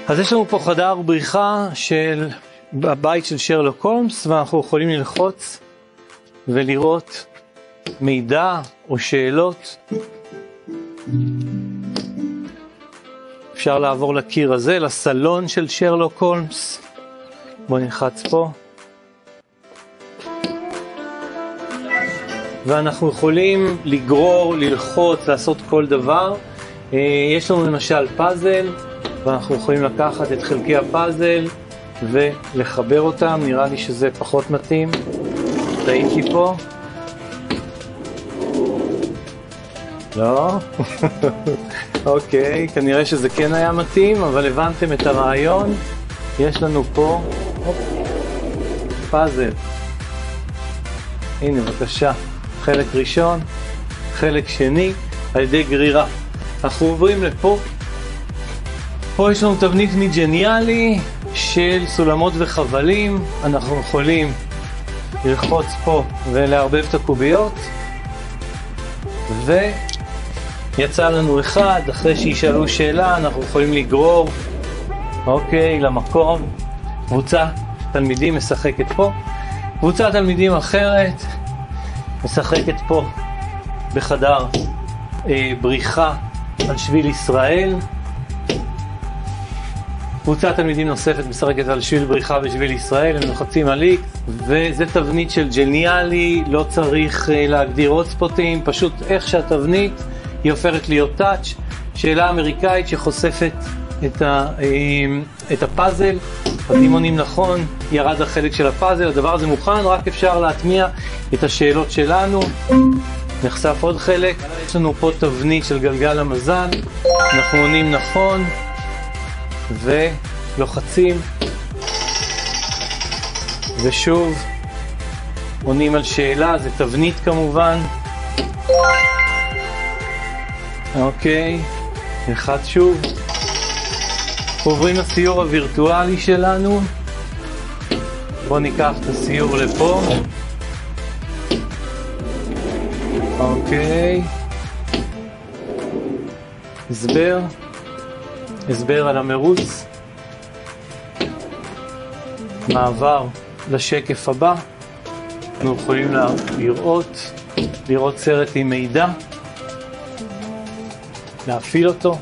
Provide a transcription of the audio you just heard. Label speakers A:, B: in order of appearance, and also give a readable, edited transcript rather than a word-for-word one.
A: אז יש לנו פה חדר בריחה של הבית של שרלוק הולמס, ואנחנו יכולים ללחוץ ולראות מידע או שאלות. אפשר לעבור לקיר הזה, לסלון של שרלוק הולמס. בואו נלחץ פה. ואנחנו יכולים לגרור, ללחוץ, לעשות כל דבר. יש לנו למשל פאזל, ואנחנו יכולים לקחת את חלקי הפאזל ולחבר אותם. נראה לי שזה פחות מתאים. ראיתי פה. לא? אוקיי, כנראה שזה כן היה מתאים, אבל הבנתם את הרעיון. יש לנו פה פאזל. הנה, בבקשה. חלק ראשון, חלק שני, על ידי גרירה. אנחנו עוברים לפה. פה יש לנו תבנית מג'ניאלי של סולמות וחבלים. אנחנו יכולים ללחוץ פה ולערבב את הקוביות. ויצא לנו אחד, אחרי שישאלו שאלה, אנחנו יכולים לגרור, אוקיי, למקום. קבוצה תלמידים משחקת פה. קבוצה תלמידים אחרת משחקת פה בחדר בריחה על שביל ישראל. קבוצת תלמידים נוספת משחקת על שביל בריחה בשביל ישראל, הם לוחצים על X, וזה תבנית של ג'ניאלי, לא צריך להגדיר עוד ספוטים, פשוט איך שהתבנית היא הופכת להיות טאץ'. שאלה אמריקאית שחושפת את הפאזל, אז אם עונים נכון, ירד החלק של הפאזל, הדבר הזה מוכן, רק אפשר להטמיע את השאלות שלנו. נחשף עוד חלק, יש לנו פה תבנית של גלגל המזל, אנחנו עונים נכון, ולוחצים, ושוב, עונים על שאלה, זה תבנית כמובן. אוקיי, נלחץ שוב. עוברים לסיור הווירטואלי שלנו. בואו ניקח את הסיור לפה. אוקיי. הסבר על המרוץ. מעבר לשקף הבא. אנחנו יכולים לראות סרט עם מידע. להפעיל אותו.